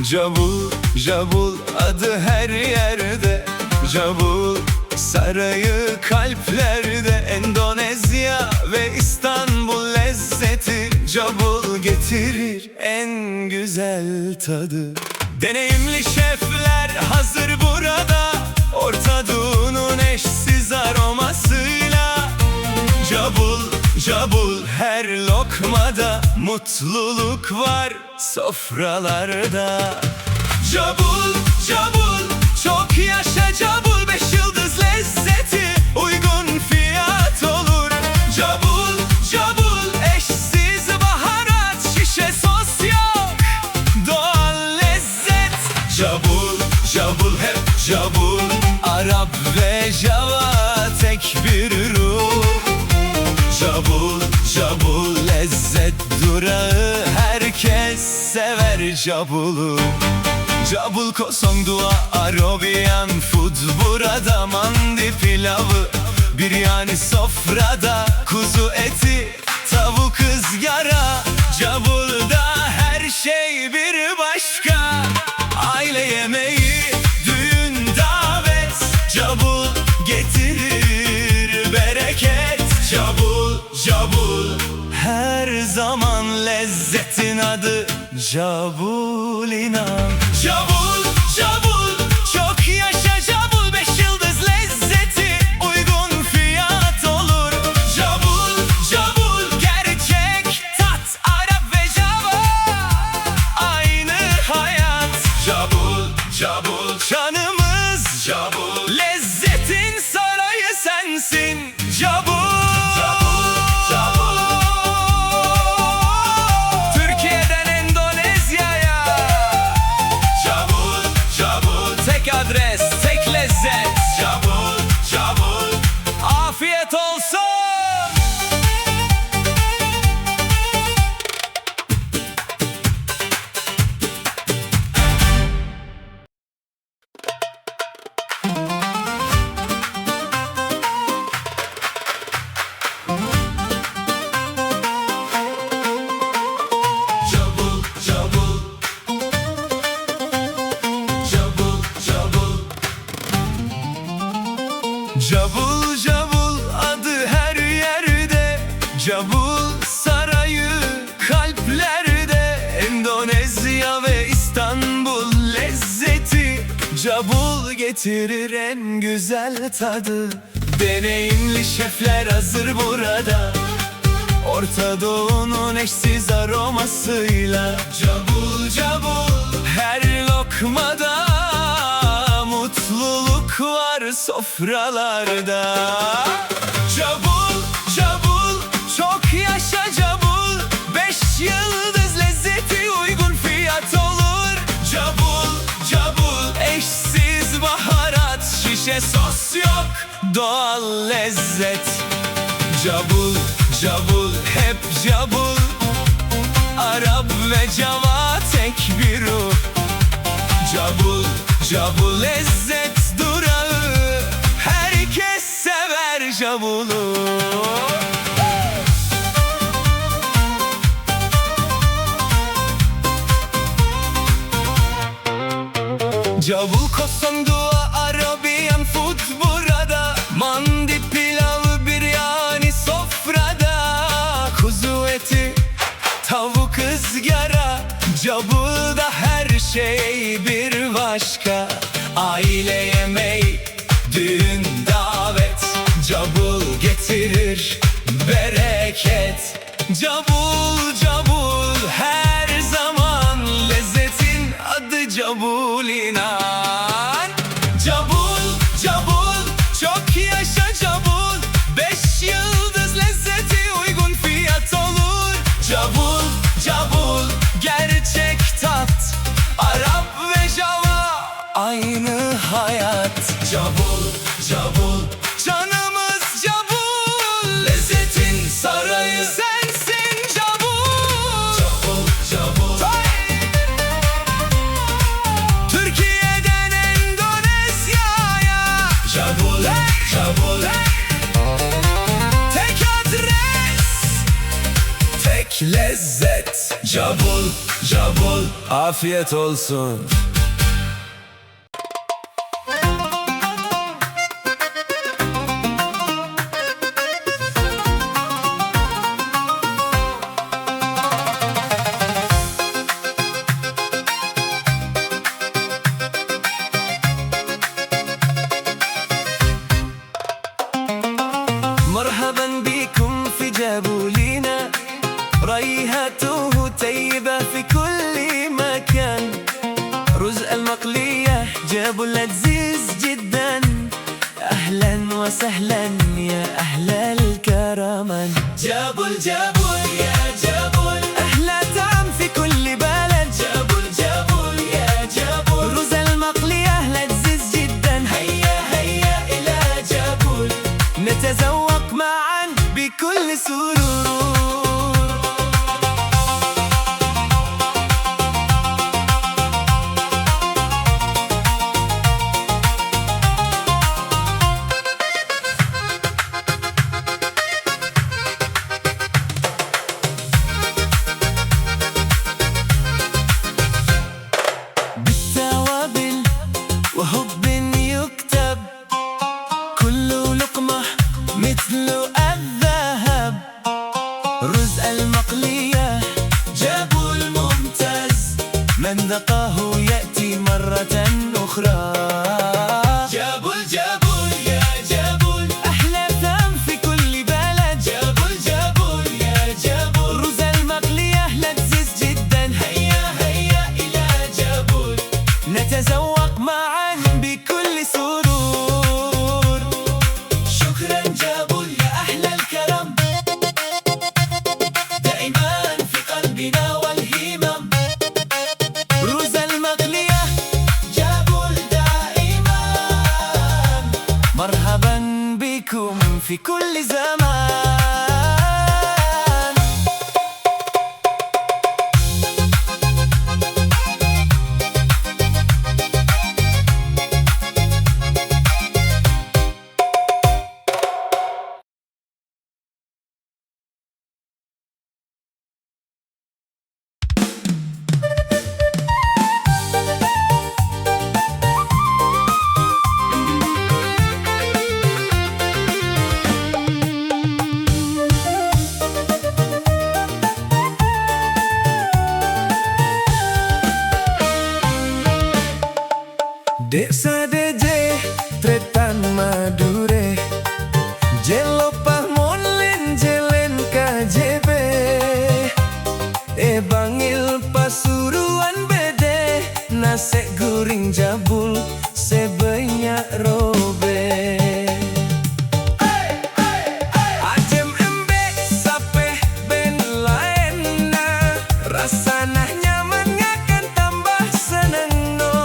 Cabul, Cabul adı her yerde. Cabul sarayı kalplerde. Endonezya ve İstanbul lezzeti. Cabul getirir en güzel tadı. Deneyimli şefler hazır burada, Orta Doğu'nun eşsiz aromasıyla. Cabul, Cabul her lokmada, mutluluk var sofralarda. Cabul, Cabul çok yaşa Cabul, 5 yıldız lezzeti, uygun fiyat olur. Cabul, Cabul eşsiz baharat, şişe sos yok, doğal lezzet. Cabul, Cabul hep Cabul, Arap ve Java tek bir ruh. Cabul, Cabul lezzet durağı, herkes sever Cabul'u. Cabul Kosong Dua Arabian food burada, mandi pilavı, biryani sofrada, kuzu eti, tavuk ızgara. Cabul'da her şey bir başka, aile yemeği, düğün davet. Cabul getirir bereket. Cabul, Cabul her zaman lezzetin adı. Cabul inan. Cabul, Cabul çok yaşa Cabul, 5 yıldız lezzeti, uygun fiyat olur. Cabul, Cabul gerçek tat, Arap ve Java aynı hayat. Cabul, Cabul canımız Cabul, lezzetin sarayı sensin Cabul. Adres, tek lezzet. Cabul, Cabul afiyet olsun. Cabul, Cabul Cabul, Cabul adı her yerde. Cabul sarayı kalplerde. Endonezya ve İstanbul lezzeti. Cabul getirir en güzel tadı. Deneyimli şefler hazır burada, Orta Doğu'nun eşsiz aromasıyla. Cabul, Cabul her lokmada, mutluluk var sofralarda. Cabul, Cabul çok yaşa Cabul, 5 yıldız lezzeti, uygun fiyat olur. Cabul, Cabul eşsiz baharat, şişe sos yok, doğal lezzet. Cabul, Cabul hep Cabul, Arap ve Java tek bir ruh. Cabul, Cabul lezzet durağı, herkes sever Cabul'u. Cabul Kosong Dua Arabian food burada, mandi pilavı, biryani sofrada, kuzu eti, tavuk ızgara. Cabul'da her şey bir başka, aile yemeği, düğün davet. Cabul getirir bereket. Cabul, Cabul her zaman lezzetin adı. Cabul inan. Cabul, Cabul çok yaşa Cabul, 5 yıldız lezzeti, uygun fiyat olur. Cabul, Cabul gerçek tat, Arap ve Java aynı hayat. Cabul, Cabul canımız Cabul, lezzetin sarayı sensin Cabul. Cabul, Cabul Türkiye'den Endonezya'ya. Cabul, Cabul tek adres, tek lezzet. Cabul, cabul, afiyet olsun. مرحبا بكم في جابولينا، ريحته طيبة في كل مكان. رز المقلية جابول لذيذ جدا، أهلا وسهلا يا أهل الكرمان. جابول جابول يا جابول، أحلى طعم في كل بلد. جابول جابول يا جابول، رز المقلية لذيذ جدا. هيا هيا إلى جابول، نتذوق معا بكل سرور. بالتوابل وحب يكتب، كل لقمة مثل الذهب. رز المقلية جابول ممتاز، من ذاقه يأتي مرة أخرى. جابول جابول يا جابول، أحلى طعم في كل بلد. جابول جابول يا جابول، رز المقلية لذيذ جدا. هيا هيا إلى جابول، نتذوق معا بكل سرور. شكرا جابول يا أحلى الكرم، دائما في قلبنا والهمم. رز المقلية جابول دائما، مرحبا بكم في كل زمان. Desa deje tretan madure, jelopah molen jelen KJB. Bangil pasuruan bede, nasi guring jabul sebanyak robe. Ajem embek sapeh ben laena, rasana nyaman ngakan tambah seneng no.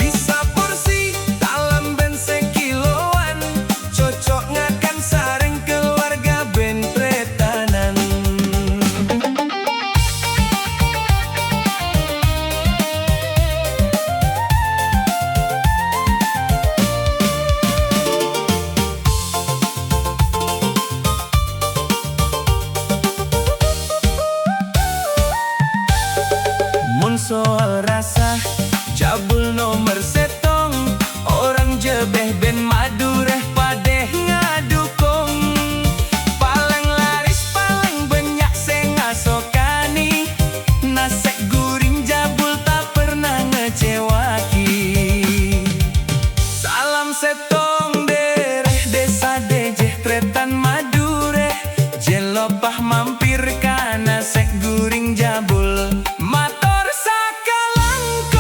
Bisa porsi dalam ben sekiloan, cocok ngakan sareng keluarga ben tretanan. Mun soal rasa, jabul nomor setong, orang jebeh ben madureh padeh ngadukong. Paling laris paling banyak sing ngasokani, nasi guring jabul tak pernah ngecewaki. Salam setong dereh desa dejeh tretan madure, jelopah mampir ka nasi guring jabul. Mator sakalangkong,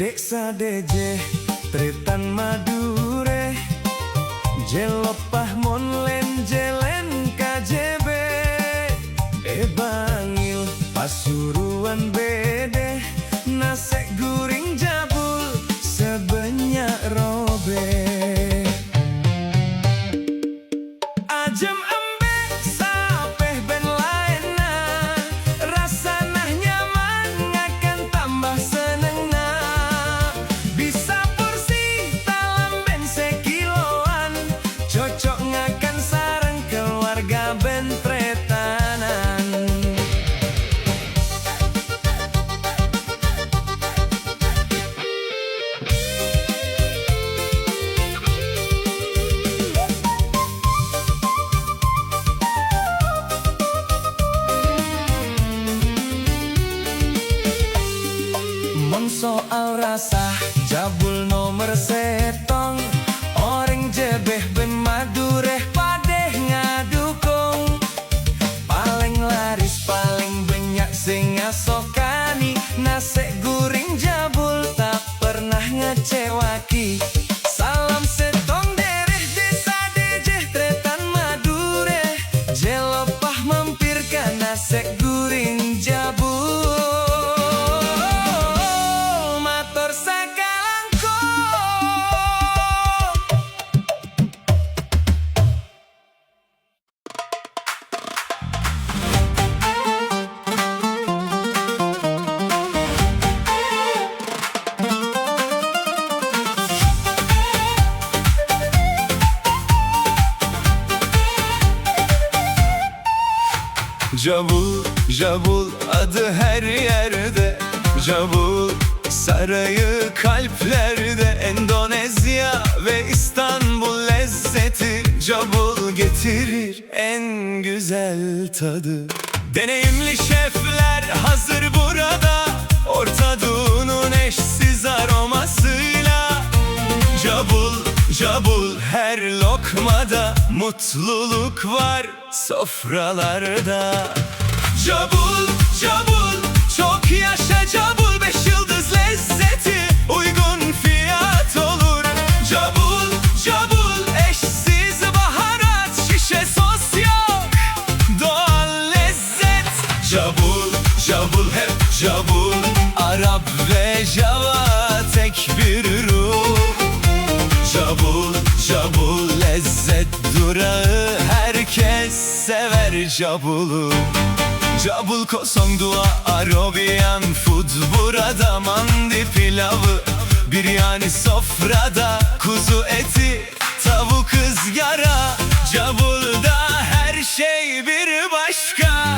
Deksa deje tretan Madure jelopah monlen jelen KJB bangil Pasuruan bede nasi guring jabul sebanyak robe ajem embek sapeh ben laena rasanah nyaman ngakan tambah senengna bisa porsi talam ben sekiloan cocok ngakan sareng keluarga ben tretanan. Soal rasa jabul nomor setong orang jebeh ben Madureh padeh ngadukung paling laris paling banyak sing ngasokani nasi guring jabul tak pernah ngecewaki salam setong dereh desa dejeh tretan Madureh jelopah mampir ke nasi guring jabul. Jabul, Jabul adı her yerde Jabul sarayı kalplerde Endonezya ve İstanbul lezzeti Jabul getirir en güzel tadı Deneyimli şefler hazır burada Orta Doğu'nun eşsiz aromasıyla Jabul, Jabul her lokmada mutluluk var sofralarda. Jabul, Jabul çok yaşa Jabul 5 yıldız lezzeti uygun fiyat olur. Jabul, Jabul eşsiz baharat şişe sos yok doğal lezzet. Jabul, Jabul hep Jabul Arap ve Java tek bir ruh. Jabul, Jabul lezzet durağı herkes sever Jabul'u. Jabul kosong dua Arabian food burada mandi pilavı biryani sofrada kuzu eti tavuk ızgara Jabul'da her şey bir başka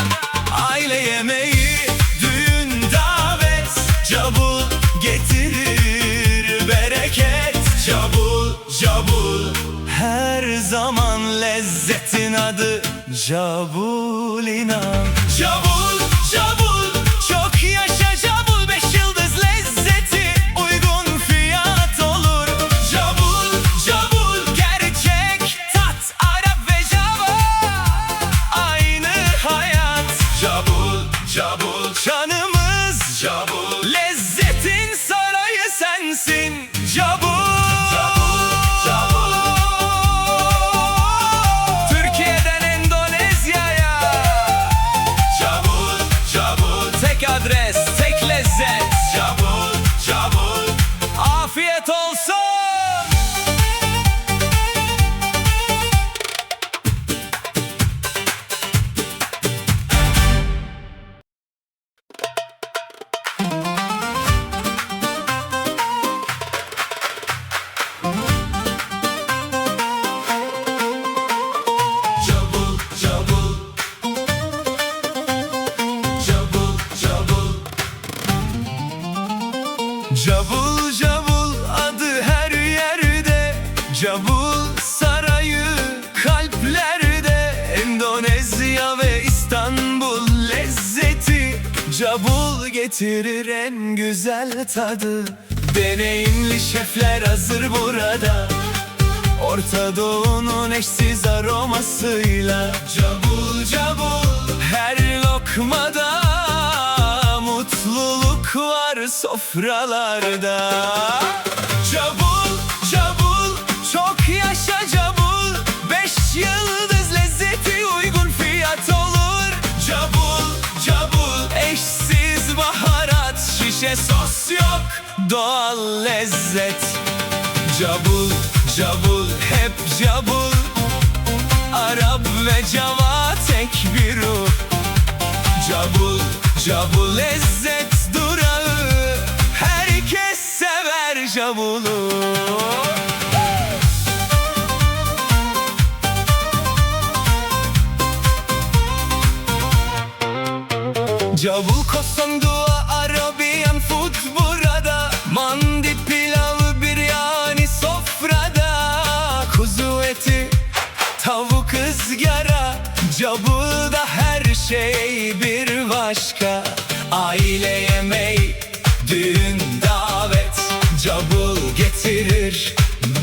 aile yemeği düğün davet Jabul getirir bereket Jabul, Jabul her zaman lezzetin adı Jabul inan. Jabul, Jabul çok yaşa Jabul 5 yıldız lezzeti uygun fiyat olur. Jabul, Jabul gerçek tat Arap ve Java aynı hayat. Jabul, Jabul canımız Jabul lezzetin sarayı sensin Jabul. Adres, tek lezzet Jabul, Jabul afiyet olsun. Jabul, Jabul Jabul, Jabul adı her yerde Jabul sarayı kalplerde Endonezya ve İstanbul lezzeti Jabul getirir en güzel tadı Deneyimli şefler hazır burada Orta Doğu'nun eşsiz aromasıyla Jabul, Jabul her lokmada mutluluk var sofrada. sofralarda. Cabul, cabul, çok yaşa cabul. 5 yıldız lezzeti uygun fiyat olur. Cabul, cabul, eşsiz baharat, şişe sos yok, doğal lezzet. Cabul, cabul, hep cabul. Arap ve Cava tek bir ruh. Cabul, cabul, lezzet durağı. Herkes sever cabulu. Cabul koson dua Arabian food burada. Mandi pilavı biryani sofrada. Kuzu eti, tavuk ızgara. Cabulda her şey bir başka. Aile yemeği, düğün davet. Cabul getirir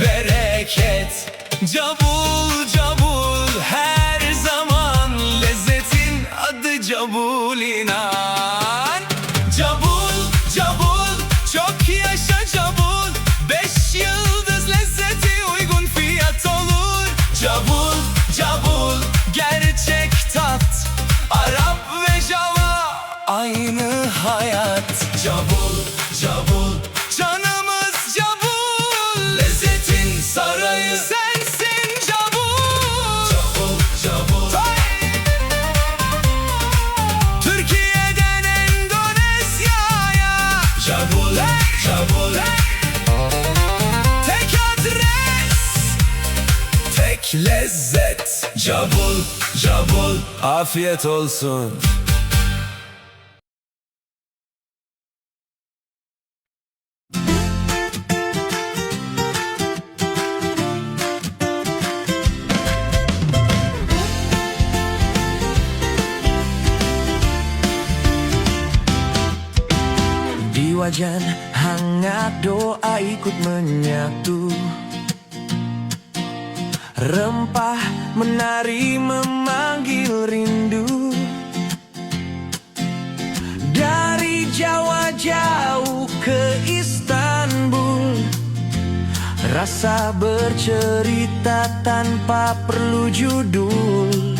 bereket. Cabul, cabul, her zaman lezzetin adı cabul, inan. Cabul, cabul, çok yaşa cabul. 5 yıldız lezzeti uygun fiyat olur. Cabul, cabul, gerçek tat. Arap ve Java aynı hayat. Cabul, cabul, canımız cabul. Lezzetin sarayı sensin cabul. Cabul, cabul. Türkiye'den Endonezya'ya. Cabul, cabul. Tek adres, tek lezzet. Cabul, cabul. Afiyet olsun. Di wajan hangat doa ikut menyatu. Rempah menari memanggil rindu. Dari Jawa jauh ke Istanbul. Rasa bercerita tanpa perlu judul.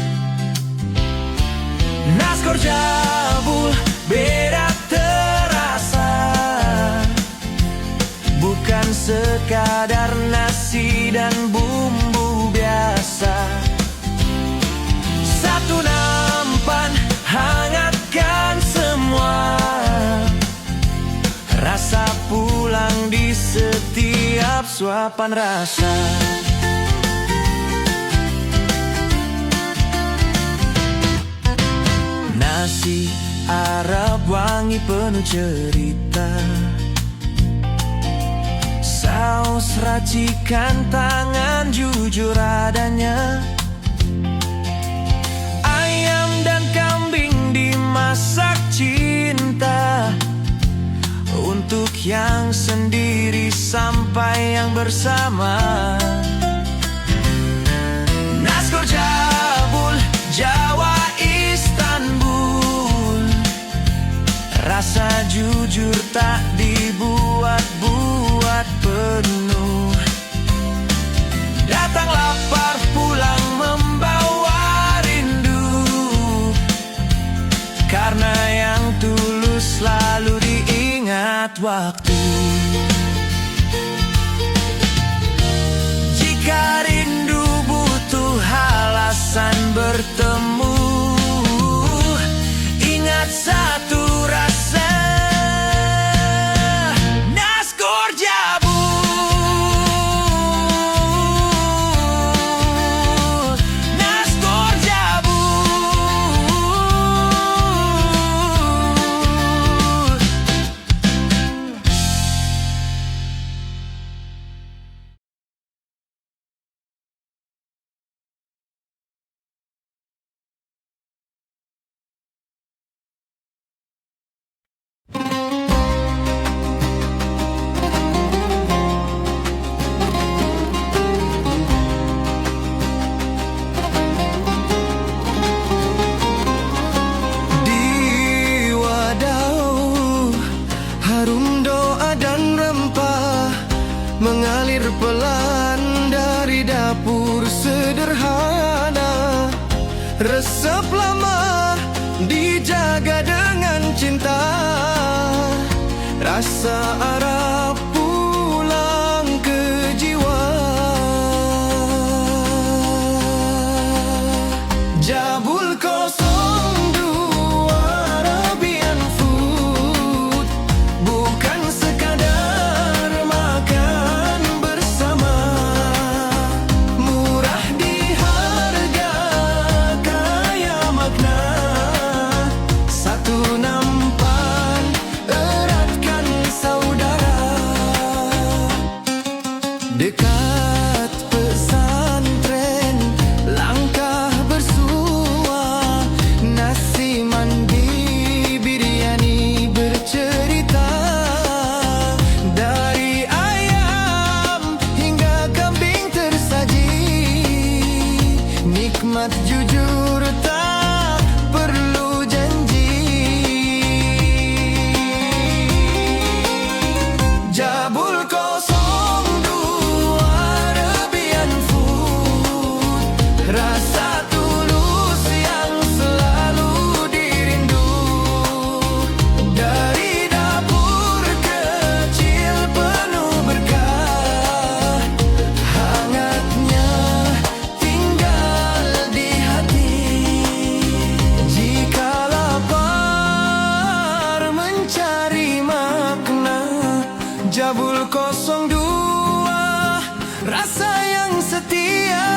Nasgor cabul beda terasa. Bukan sekadar nasi dan bumbu biasa. Satu nampan hangatkan semua. Rasa pulang di setiap suapan rasa. Nasi Arab wangi penuh cerita. Saus racikan tangan jujur adanya. Ayam dan kambing dimasak cinta. Untuk yang sendiri sampai yang bersama. Nasgor cabul Jawa Istanbul. Rasa jujur tak dibuat-buat penuh. Datang lapar pulang membawa rindu. Karena yang tulus selalu diingat waktu. Jika rindu butuh alasan bertemu, ingat satu rasa Arab pulang ke jiwa. Jabul 02 Arabian Food bukan sekadar makan bersama, murah di harga, kaya makna, satu nampan eratkan saudara. Dekat pesantren langkah bersua, nasi mandi biryani bercerita, dari ayam hingga kambing tersaji, nikmat jujur tak perlu janji. Jabul 02 Arabian Food, rasa tulus yang selalu dirindu, dari dapur kecil penuh berkah, hangatnya tinggal di hati. Jika lapar mencari makna, Jabul 02 rasa yang setia.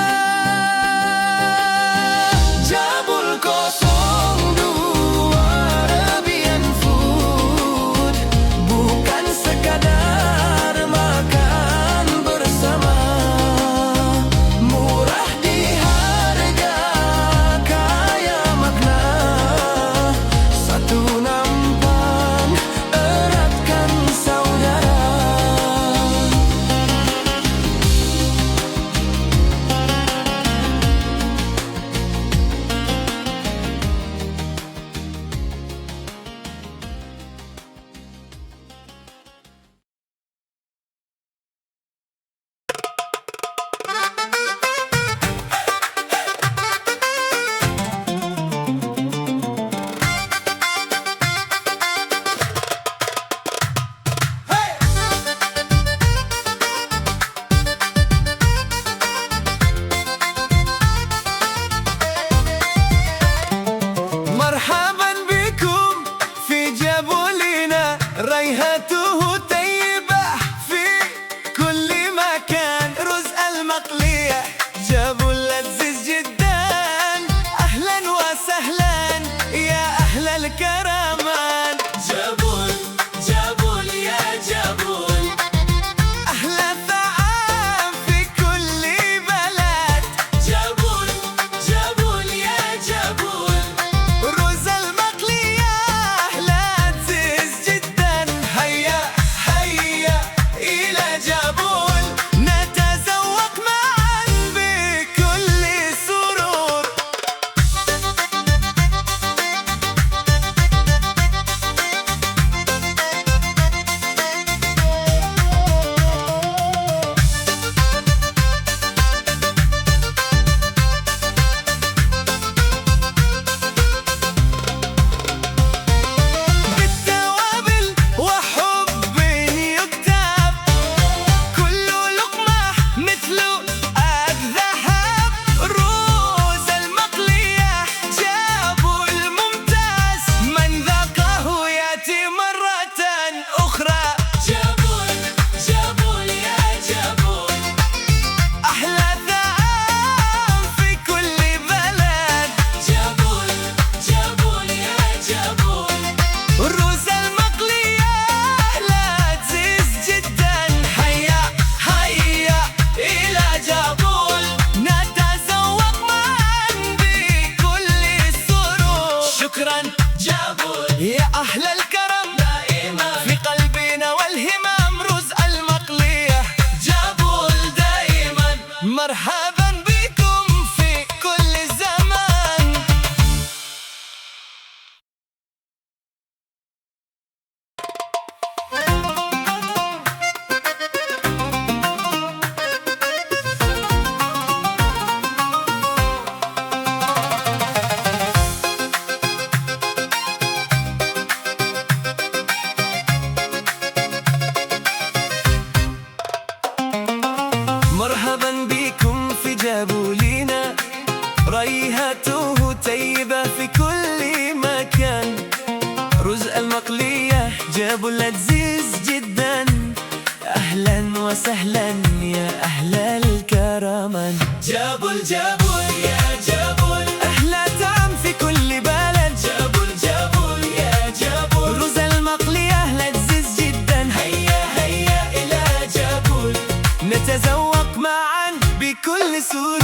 Jabul 02 Arabian Food bukan sekadar makan bersama, murah di harga, kaya makna, satu nampan eratkan saudara. مرحبا بكم في جابولنا، ريحته طيبة في كل مكان، رز المقلية جابول لذيذ جدا، أهلا وسهلا يا أهل الكرمان. جابول جابول يا جابول، أحلى طعام في كل بلد. جابول جابول يا جابول، رز المقلية لذيذ جدا، هيا هيا إلى جابول، نتذوق معا بكل سرور. بالتوابل وحب يكتب، كل لقمة مثل الذهب، رز المقلية جابول ممتاز، من ذاقه يأتي مرة أخرى. جابول جابول يا جابول، أحلى طعام في كل بلد. جابول جابول يا جابول، الرز المقلية لذيذ جدا، هيا هيا إلى جابول، نتذوق معا بكل سرور. شكرا جابول يا أهل الكرم، دائما في قلبنا والهمام، رز المقلية جابول دائما، مرحبا بكم في كل زمان. المقلية جابوا لذيذ جدا. أهلا وسهلا يا أهل الكرمان. جابول جابول يا جابول، أحلى طعم في كل بلد. جابول جابول يا جابول، رز المقلية لذيذ جدا. هيا هيا إلى جابول، نتذوق معا بكل سرور.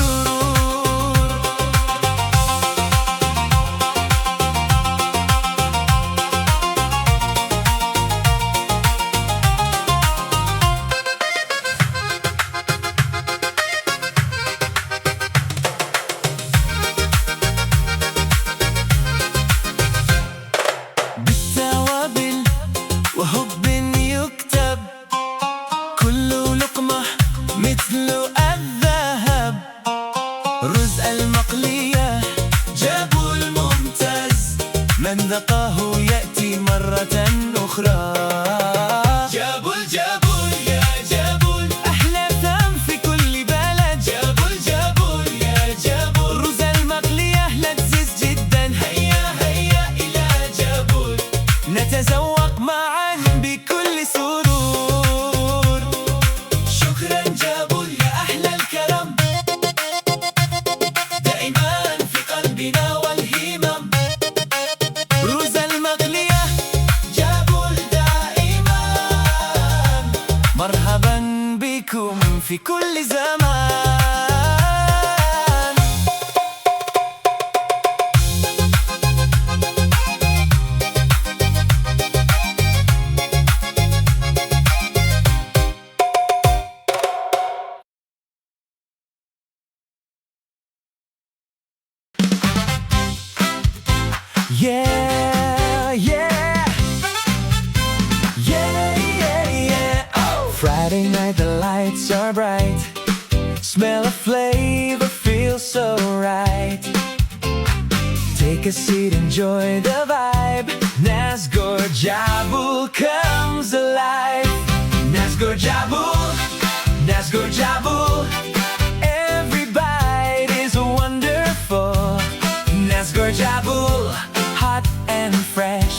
بالتوابل وحب يكتب، كل لقمة مثل الذهب. رز المقلية جابول ممتاز، من ذقاه يأتي مرة أخرى. جابول جابول يا جابول، أحلى طعم في كل بلد. جابول جابول يا جابول، رز المقلية لذيذ جدا. هيا هيا إلى جابول، نتذوق معا بكل سرور. شكرا جابول يا أحلى الكرم، دائما في قلبنا والهمم. رز المقلية جابول دائما، مرحبا بكم في كل زمان. Yeah, yeah, yeah, yeah, yeah. Oh. Friday night, the lights are bright. Smell of flavor feels so right. Take a seat, enjoy the vibe. Nasgor Jabul comes alive. Nasgor Jabul, Nasgor Jabul. Every bite is wonderful. Nasgor Jabul, hot and fresh.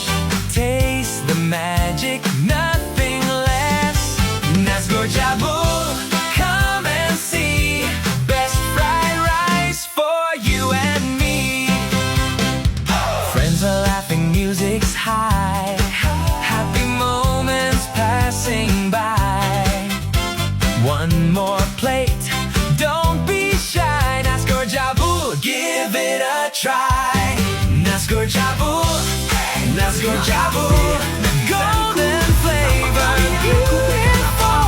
Taste the magic, nothing less. Nasgor Jabul, come and see. Best fried rice for you and me. Friends are laughing, music's high. Happy moments passing by. One more plate, don't be shy. Nasgor Jabul, give it a try. Nasgor Jabul, Nasgor Jabul, golden flavor, beautiful.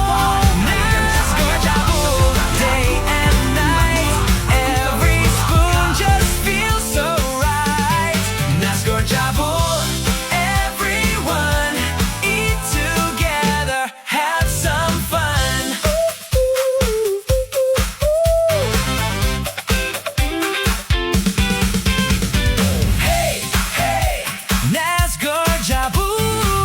Nasgor Jabul, day and night, every spoon just feels so right. Nasgor Jabul, everyone eat together, have some fun. Hey, hey, Nasgor Jabul.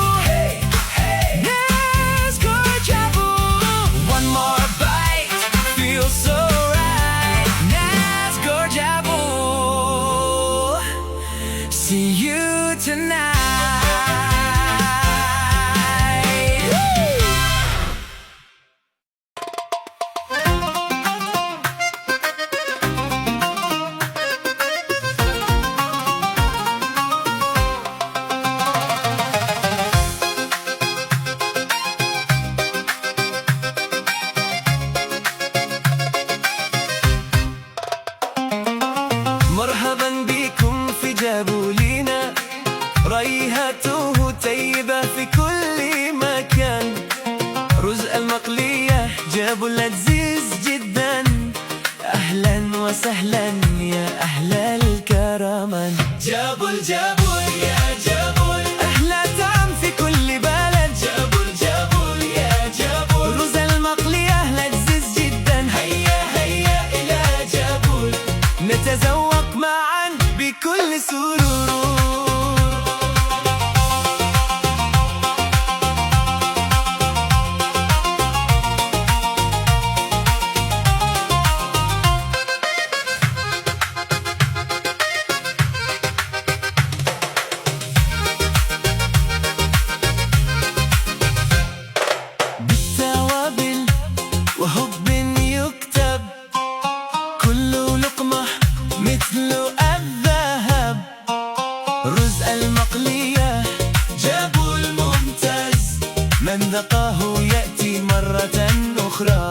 ذقاه يأتي مرة أخرى.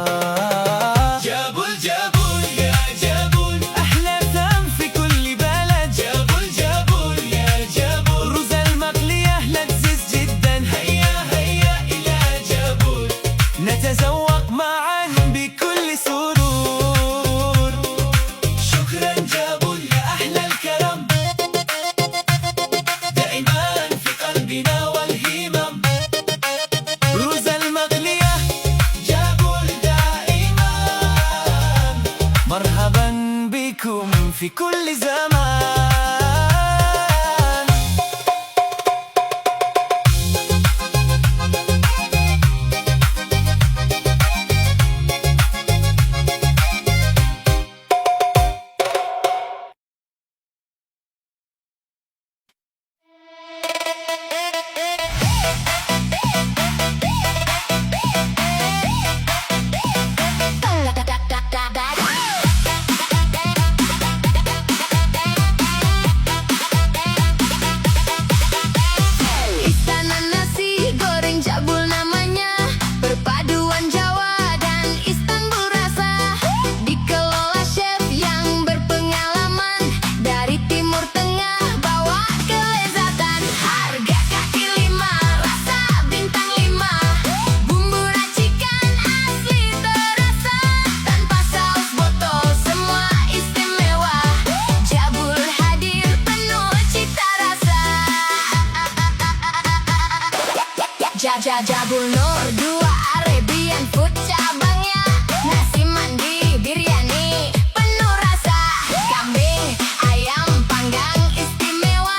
جابول جابول يا جابول، أحلى طعم في كل بلد. جابول جابول يا جابول، رز المقلية لذيذ جدا. هيا هيا إلى جابول، نتذوق معا بكل سرور. شكرا جابول يا أحلى الكرم، دائما في قلبنا والهمم. رز المقلية جابول دائما، مرحبا بكم في كل زمان. Istana nasi goreng Jabul namanya, perpaduan Jawa dan Istanbul rasa. Dikelola chef yang berpengalaman, dari Timur Tengah bawa kelezatan. Harga kaki 5, rasa bintang 5, bumbu racikan asli terasa. Tanpa saus botol semua istimewa, Jabul hadir penuh cita rasa. Jabul Nur 2 Arabian Food cabangnya, nasi mandi biryani penuh rasa. Kambing ayam panggang istimewa,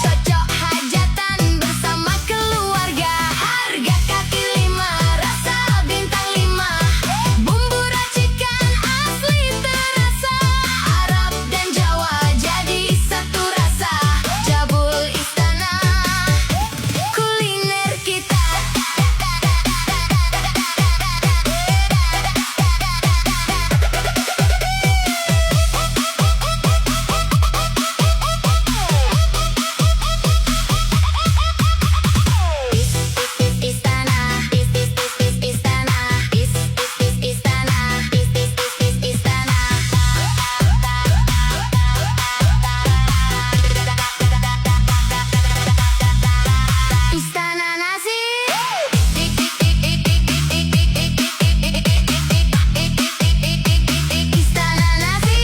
cocok hajatan bersama keluarga. Harga kaki 5, rasa bintang 5, bumbu racikan asli terasa. Arab dan Jawa jadi satu rasa, Jabul Istana kuliner kita. Istana nasi, Istana nasi,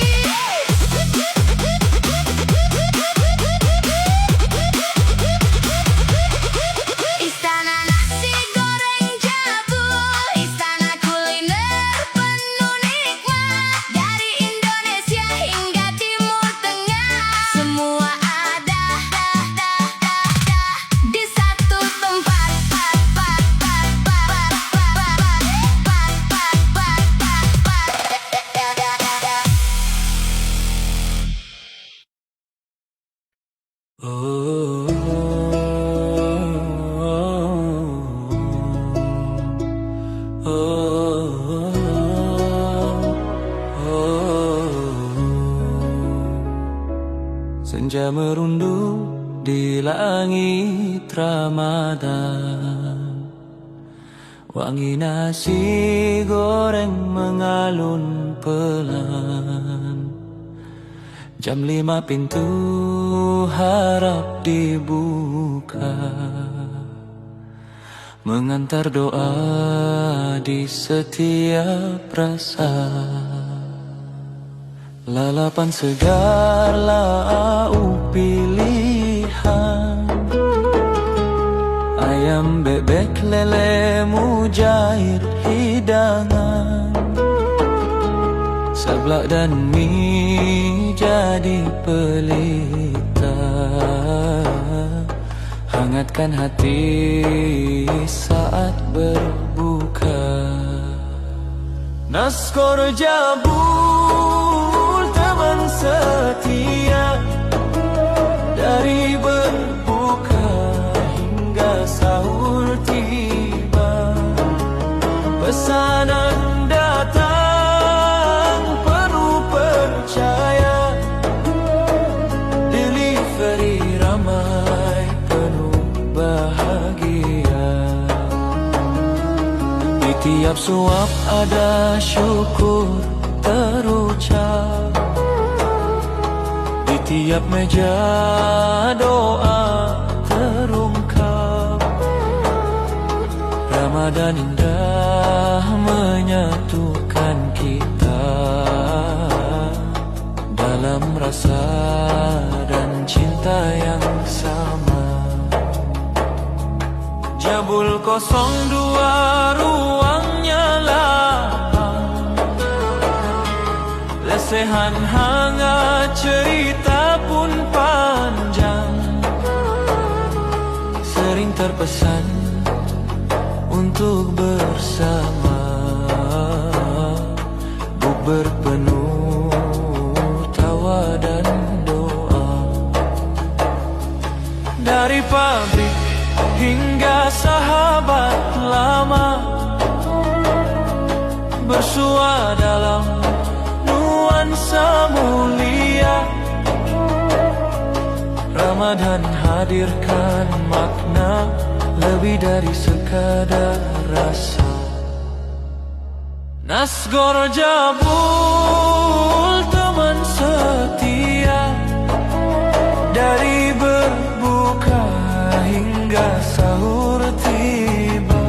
Istana nasi goreng Jabul, istana kuliner penuh nikmat. Dari Indonesia hingga Timur Tengah, semua ada di satu tempat. Senja merunduk di langit Ramadan, wangi nasi goreng mengalun pelan. Jam 5 pintu harap dibuka, mengantar doa di setiap rasa. Lalapan segar lauk pilihan, ayam bebek lele mujair hidangan. Seblak dan mie jadi pelita, hangatkan hati saat berbuka. Naskor Jabul teman setia, dari berbuka hingga sahur tiba. Pesanan datang penuh percaya, delivery ramai penuh bahagia. tiap suap ada syukur terucap, di tiap meja doa terungkap. Ramadan indah menyatukan kita dalam rasa dan cinta yang sama. Jabul 02 ruangnya lapang, lesehan hangat cerita pun panjang. Sering terpesan untuk bersama, bukber penuh tawa dan doa. Dari pabrik hingga sahabat lama, bersua dalam nuansa mulia. Ramadan hadirkan makna lebih dari sekadar rasa. Nasgor Jabul teman setia, dari berbuka hingga sahur tiba.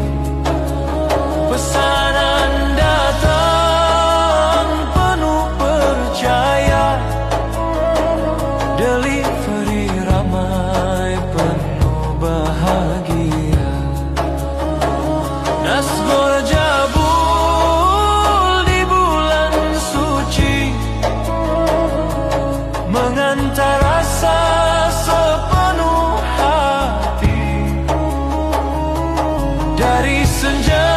Pesanan datang penuh percaya, delivery ramai penuh bahagia. Nasgor Jabul di bulan suci, mengantar rasa sepenuh hati. Dari senja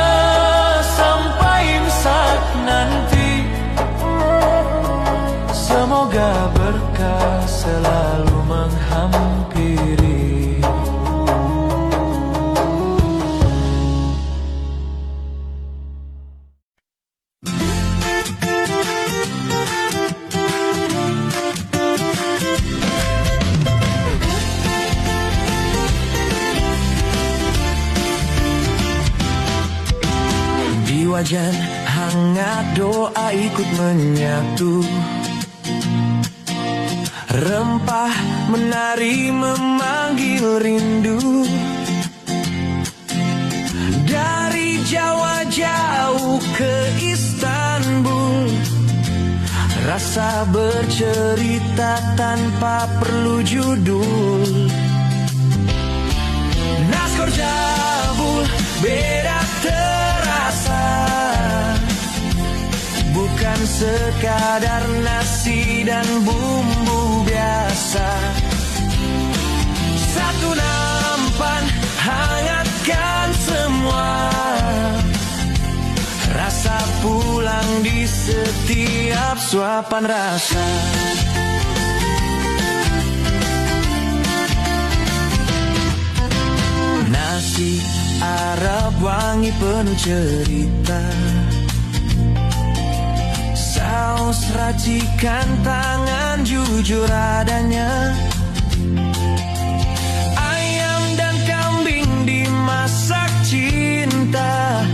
sampai imsak nanti, semoga berkah selalu menghampiri. Di wajan hangat doa ikut menyatu, rempah menari memanggil rindu. Dari Jawa jauh ke Istanbul, rasa bercerita tanpa perlu judul. Nasgor Jabul beda terasa, bukan sekadar nasi dan bumbu biasa. Satu nampan hangatkan semua, rasa pulang di setiap suapan rasa. Nasi Arab wangi penuh cerita, saus racikan tangan jujur adanya. Ayam dan kambing dimasak cinta,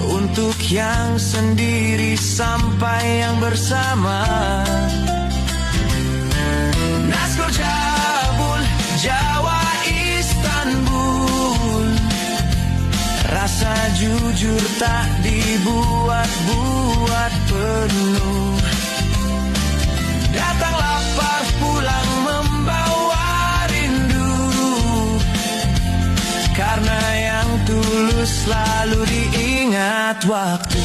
untuk yang sendiri sampai yang bersama. Nasgor Jabul Jawa Istanbul, rasa jujur tak dibuat-buat penuh. Datang lapar pulang membawa rindu, karena yang tulus selalu diingat waktu.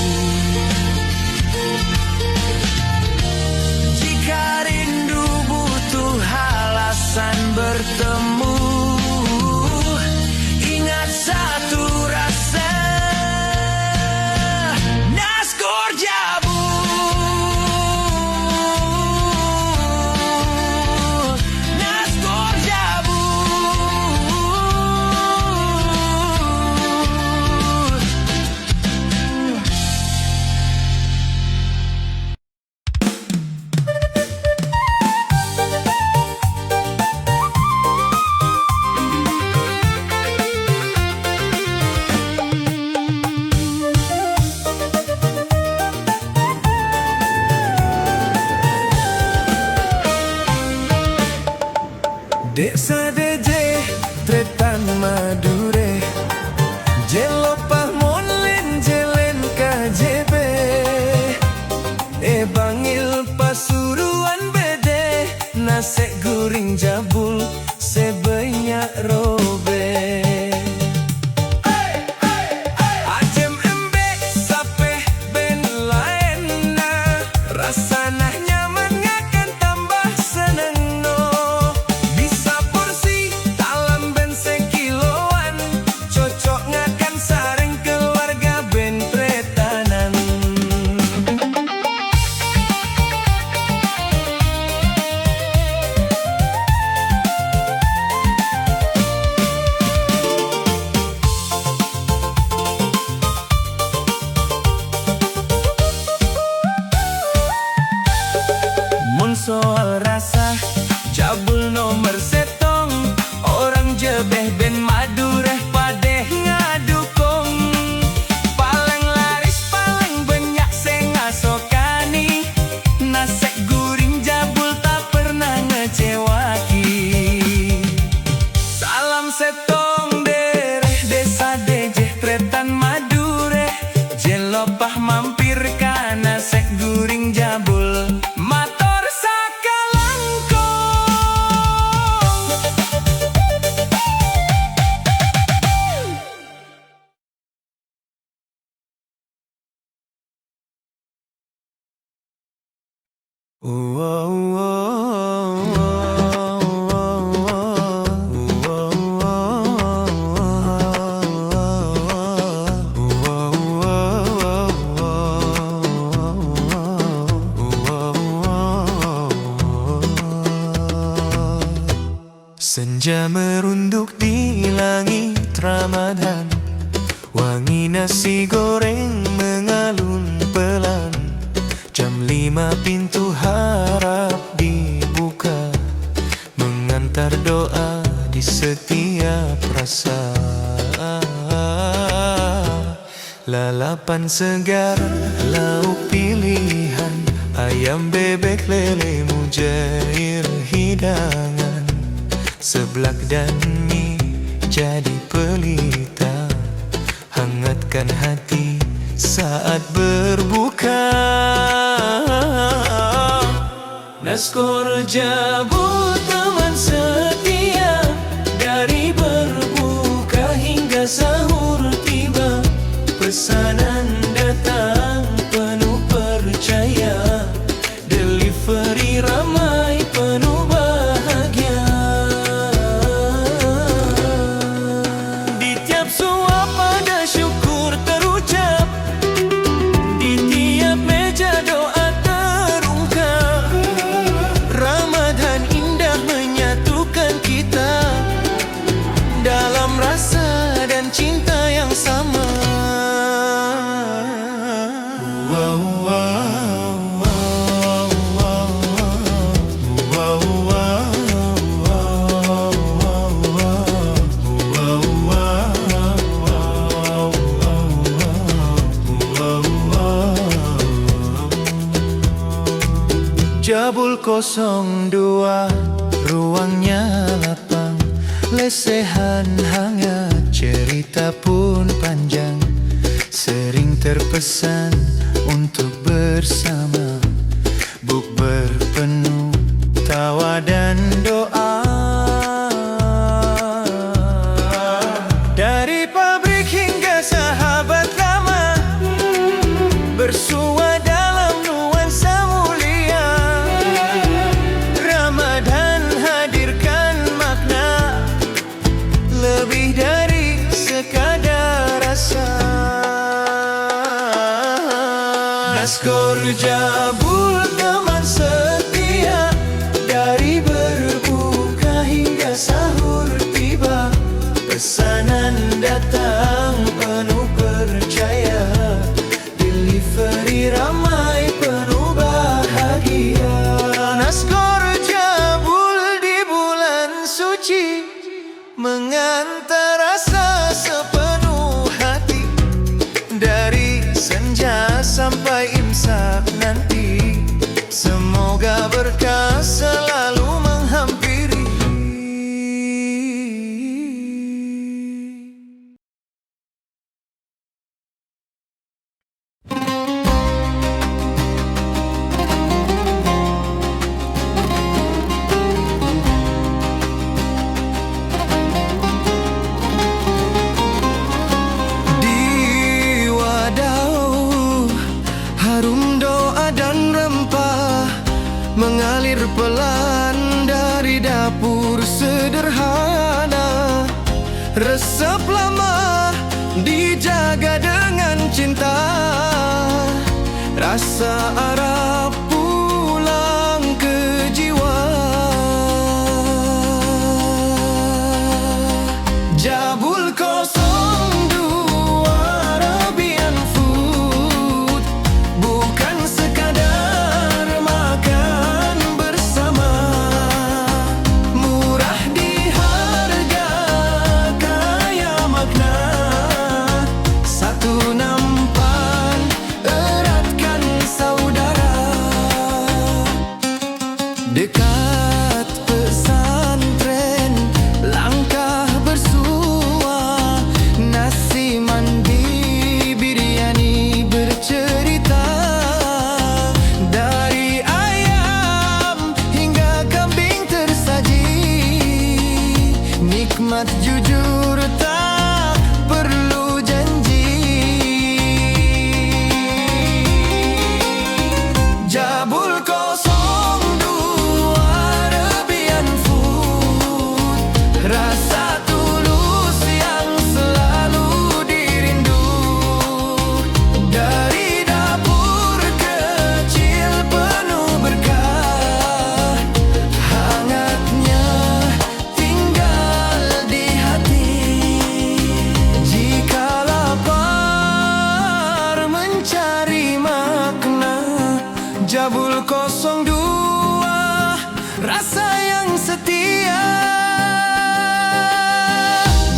Jika rindu butuh alasan bertemu, ingat satu rasa. Nasgor Jabul, Nasgor Jabul. Madure Jelopah molen jelen KJB Bangil Pasuruan bede Nasi guring jabul sebanyak robe Ajem embe sape ben lain Rasana nyaman ngakan tambah seneng no Bisa porsi talam ben sekiloan Cocok ngakan sareng keluarga ben pretanan Mun soal rasa jabul nomor setong Orang jebeh ben Madure padeh ngadukong Paling laris paling banyak sing ngasokani Nasi guring jabul tak pernah ngecewaki Salam setong dereh desa dejeh Pretan Madure Jelopah mampir ka nasi guring jabul Mator sakalangkong Senja merunduk di langit Ramadan Wangi nasi goreng mengalun pelan Jam 5 pintu harap dibuka Mengantar doa di setiap rasa Lalapan segar, lauk pilihan Ayam bebek lele mujair hidangan Seblak dan mie jadi pelita Hangatkan hati saat berbuka Naskor jabul teman setia Dari berbuka hingga sahur tiba Pesanan datang penuh percaya Delivery ramai penuh bahagia Di tiap suap ada syukur terucap Di tiap meja doa terungkap Ramadan indah menyatukan kita Dalam rasa dan cinta yang sama Jabul 02, ruangnya lapang Lesehan hangat, cerita pun panjang Sering terpesan untuk bersama Bukber penuh tawa dan doa Dari pabrik hingga sahabat lama Bersua dalam nuansa mulia Ramadan hadirkan makna Lebih dari sekadar rasa Naskor jabul teman setia Dari berbuka hingga sahur tiba Pesanan datang penuh percaya Delivery ramai penuh bahagia Naskor jabul di bulan suci Mengantar rasa sepenuh hati Dari senja sampai imsak nanti Semoga berkah selalu menghampiri resep lama dijaga dengan cinta. Rasa Arab pulang ke jiwa. Jabul 02 Arabian Food, bukan sekadar makan bersama. Murah di harga, kaya makna. Satu nampan, eratkan saudara. Dekat pesantren, langkah bersua. Nasi mandi, biryani bercerita. Dari ayam hingga kambing tersaji. Nikmat jujur tak perlu janji. Jabul 02 Arabian Food, rasa tulus yang selalu dirindu. Dari dapur kecil penuh berkah, hangatnya tinggal di hati. Jika lapar mencari makna, Jabul 02 rasa yang setia.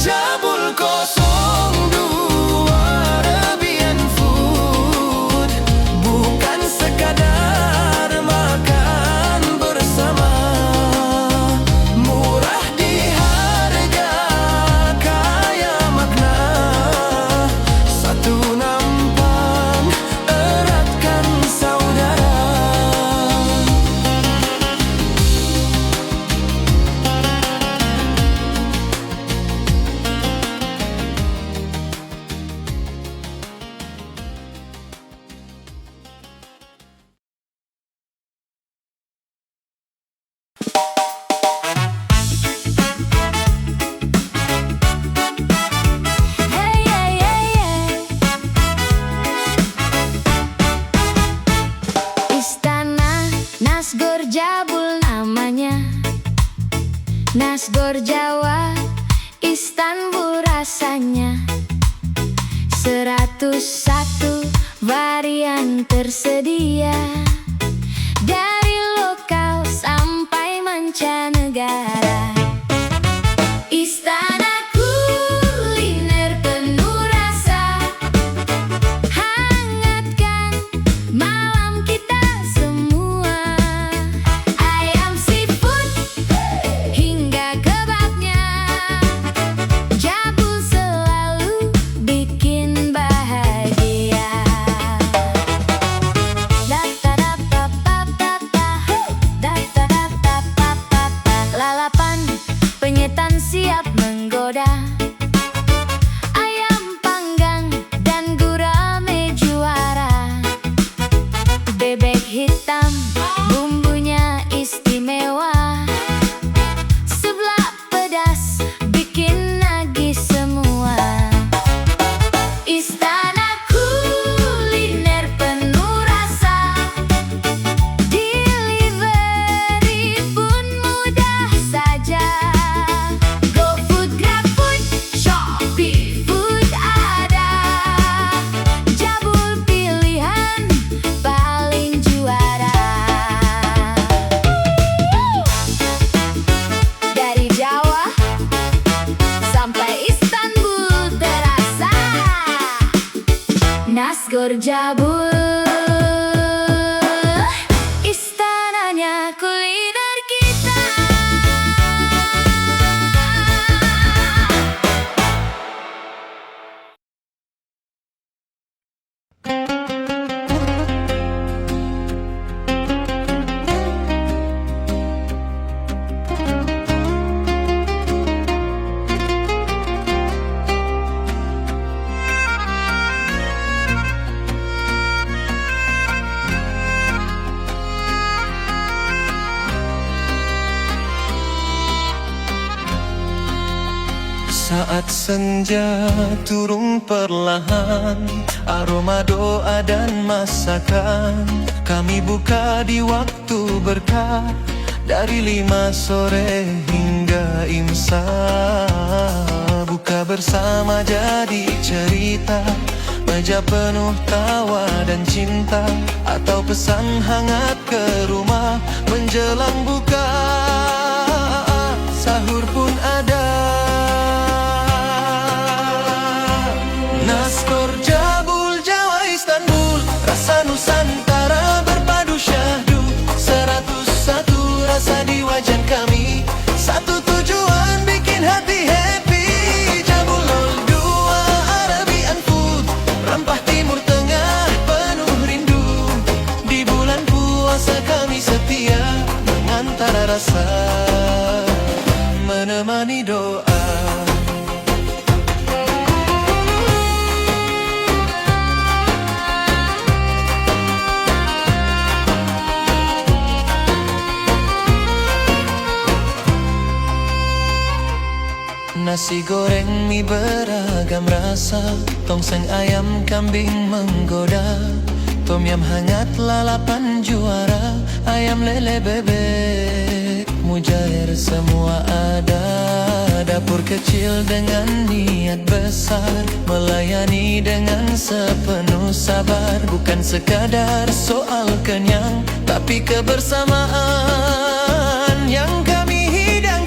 Jabul 02 Arabian Food, bukan sekadar makan bersama. Murah di harga, kaya makna. Satu nampan, eratkan saudara. Hey, hey, hey, hey. Istana Nasgor Jabul namanya. Nasgor Jawa, Istanbul rasanya. 101 varian tersedia. Dari lokal sampai mancanegara. Istana kuliner penuh rasa, hangatkan malam kita semua. Ayam seafood hingga kebabnya, Jabul selalu bikin bahagia. Lalapan penyetan siap menggoda. Ayam panggang dan gurame juara. Bebek hitam bumbunya istimewa. Seblak pedas bikin nagih semua. Istana kuliner penuh rasa, delivery pun mudah saja. GoFood, GrabFood, Shopee Food ada. Jabul pilihan paling juara. Dari Jawa sampai Istanbul terasa. Nasgor Jabul, istananya kuliner kita. Saat senja turun perlahan, aroma doa dan masakan kami buka di waktu berkah, dari 5 sore hingga imsak. Buka bersama jadi cerita, meja penuh tawa dan cinta, atau pesan hangat ke rumah menjelang buka. Sahur pun ada, Naskor Jabul Jawa Istanbul, rasa Nusantara berpadu syahdu. 101 rasa di wajan kami, satu tujuan bikin hati happy. Jabul 02 Arabian food, rempah timur tengah penuh rindu. Di bulan puasa kami setia mengantara rasa, menemani doa. Nasi goreng mie beragam rasa, tongseng ayam kambing menggoda, tom yam hangat lalapan juara, ayam lele bebek mujair semua ada. Dapur kecil dengan niat besar, melayani dengan sepenuh sabar. Bukan sekadar soal kenyang, tapi kebersamaan yang kami hidangkan.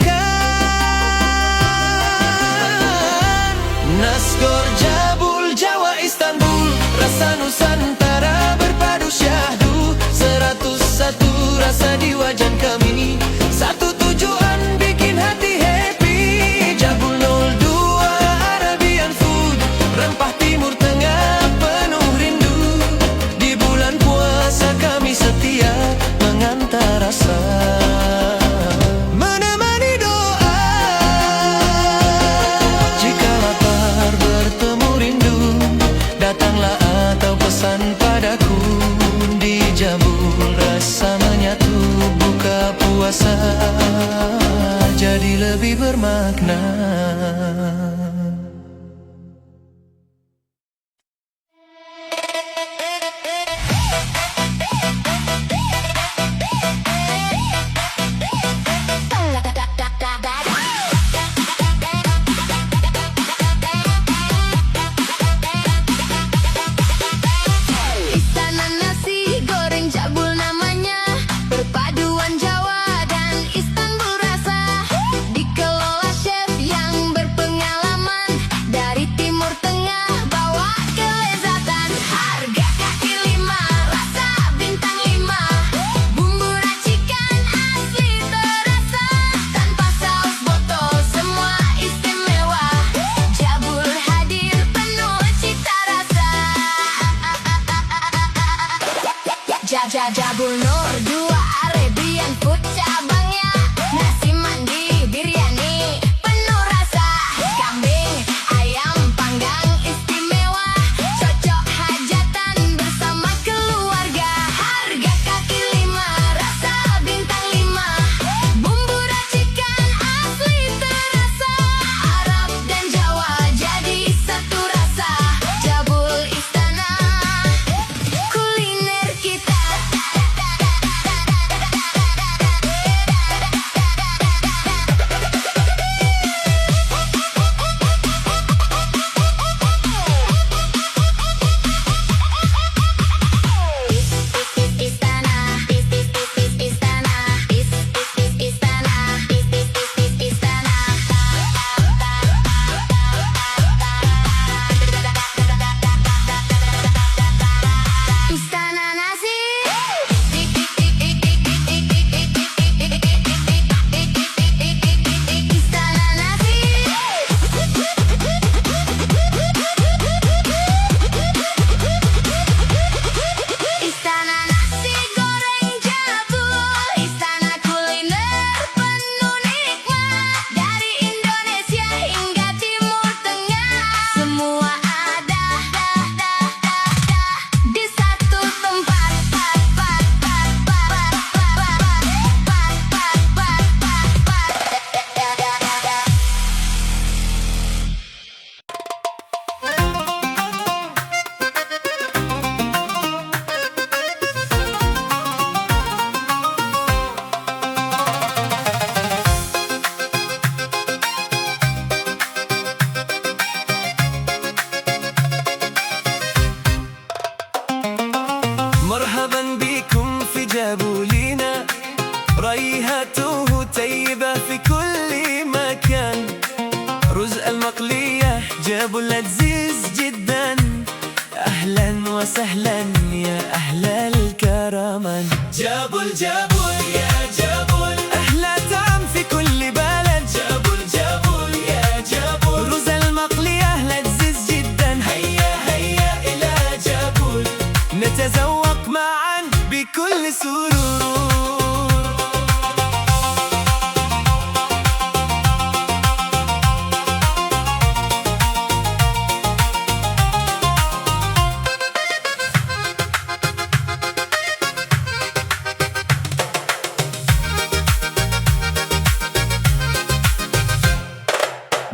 Naskor Jabul Jawa Istanbul, rasa Nusantara berpadu syahdu. 101 rasa di wajan kami, satu tujuan bikin hati happy. Jabul 02 Arabian food, rempah timur tengah penuh rindu. Di bulan puasa kami setia mengantar rasa, menemani doa. Jika lapar bertemu rindu, datanglah atau pesan padaku. Di Jabul rasa menyatu, buka puasa jadi lebih bermakna. Istana nasi goreng Jabul namanya, perpaduan Jawa dan Istanbul rasa. Dikelola chef yang berpengalaman, dari Timur Tengah bawa kelezatan. Harga kaki 5, rasa bintang 5, bumbu racikan asli terasa. Tanpa saus botol semua istimewa, Jabul hadir penuh cita rasa. Jabul Nur 2 Arabian food cabangnya, nasi mandi biryani penuh rasa. Kambing ayam panggang istimewa, cocok hajatan bersama keluarga. Harga kaki 5, rasa bintang 5, bumbu racikan asli terasa. Arab dan Jawa jadi satu rasa, Jabul Istana kuliner kita. جابوا لذيذ جدا. أهلا وسهلا يا أهل الكرمان. جابول جابول يا جابول، أحلى طعم في كل بلد. جابول جابول يا جابول، رز المقلية لذيذ جدا. هيا هيا إلى جابول، نتذوق معا بكل سرور.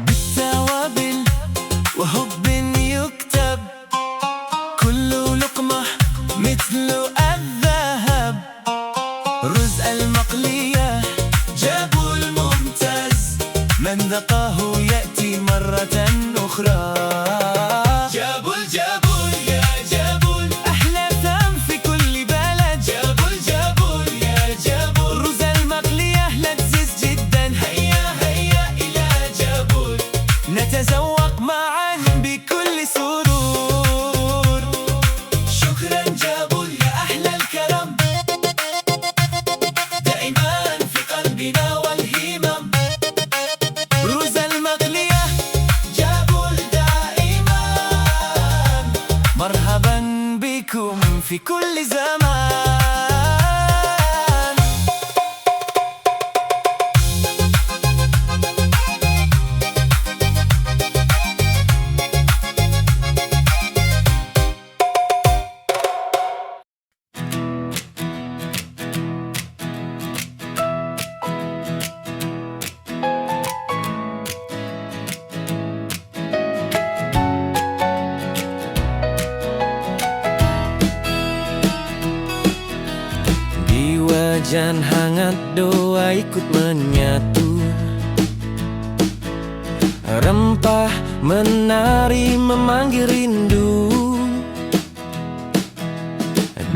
بالتوابل وحب يكتب، كل لقمة مثل الذهب. رز المقلية جابول ممتاز، من ذقاه يأتي مرة أخرى. جابول جابول يا جابول، أحلى طعم في كل بلد. جابول جابول يا جابول، رز المقلية لذيذ جدا. هيا هيا إلى جابول، نتذوق معا بكل سرور. شكرا جابول يا أحلى الكرم، دائما في قلبنا والهمم. رز المقلية جابول دائما، مرحبا بكم في كل زمان. Di wajan hangat doa ikut menyatu, rempah menari memanggil rindu.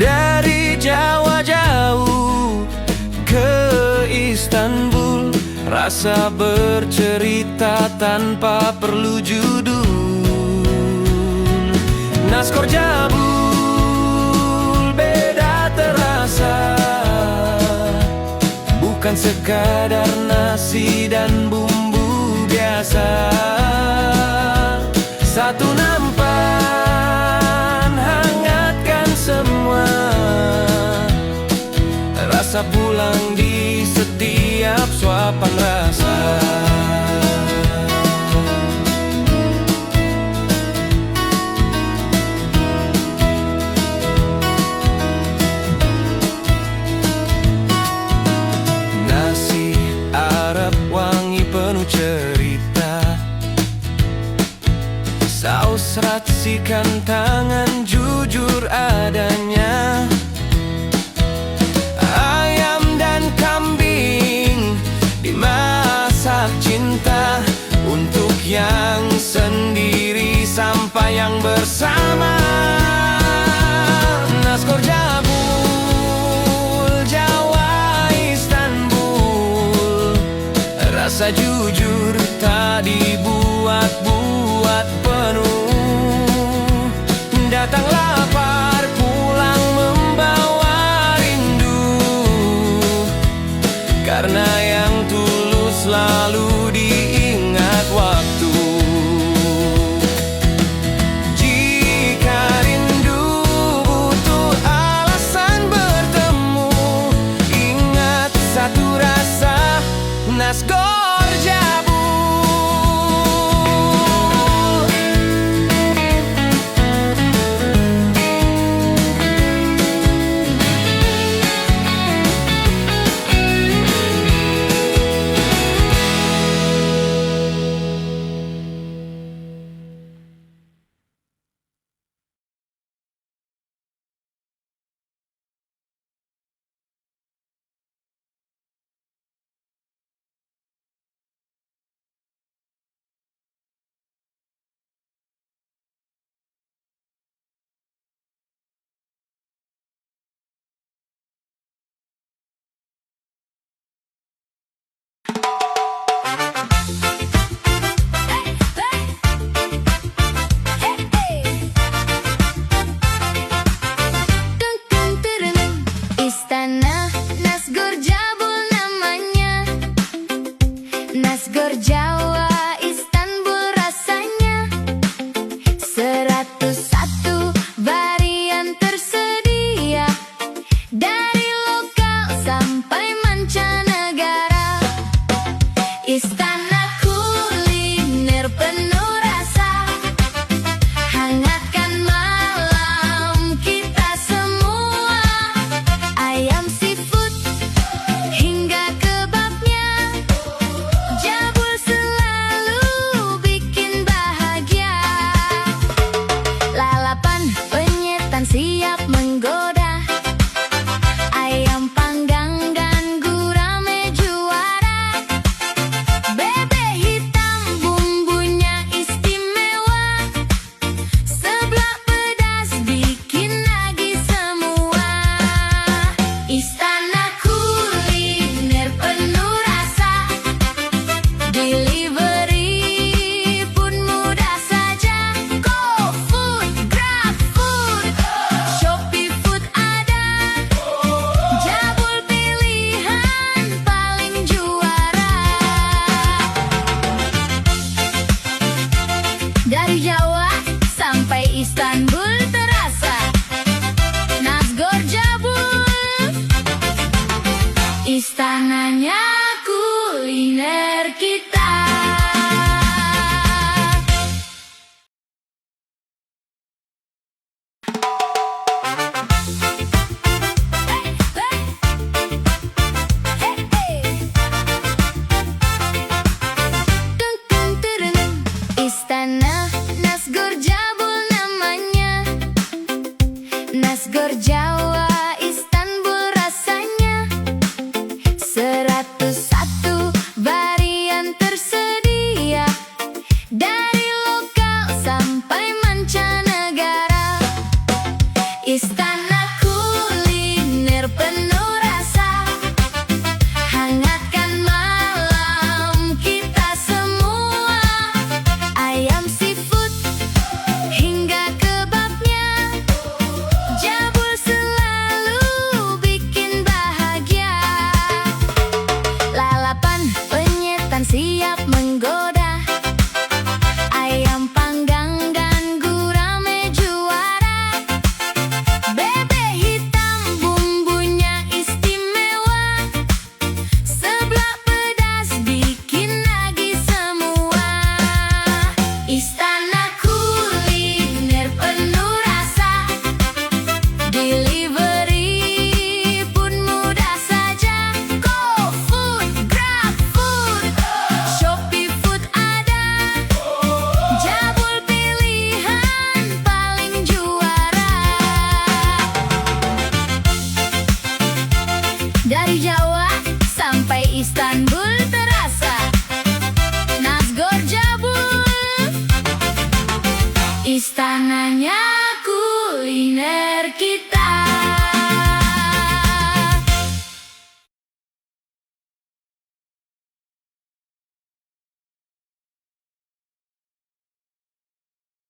Dari Jawa jauh ke Istanbul, rasa bercerita tanpa perlu judul. Naskor Jabul beda terasa, bukan sekadar nasi dan bumbu biasa. Satu nampan hangatkan semua, rasa pulang di setiap suapan rasa. Nasi Arab wangi penuh cerita, saus racikan tangan jujur adanya. Ayam dan kambing dimasak cinta, untuk yang sendiri sampai yang bersama. Naskor Jabul Jawa Istanbul, rasa jujur tak dibuat-buat penuh. Datang lapar pulang membawa rindu, karena yang tulus selalu diingat waktu. Jika rindu butuh alasan bertemu, ingat satu rasa, Naskor Jabul. Istanbul terasa, Nazgor Jabul, istananya kuliner kita. Istana Nazgor Jabul namanya, Nazgor Jawa Istanbul rasanya. 101 varian tersedia, dari lokal sampai mancanegara. Istana kuliner penuh rasa, hangatkan malam kita semua. Ayam seafood hingga kebabnya, Jabul selalu bikin bahagia. Lalapan penyetan siap menggoda, ayam panggang dan gurame juara. Bebek hitam bumbunya istimewa, seblak pedas bikin nagih semua. Istana kuliner penuh rasa, delivery pun mudah saja. GoFood, GrabFood, Shopee Food ada, Jabul pilihan paling juara. Dari Jawa sampai Istanbul terasa, Nazgor Jabul, istananya kuliner.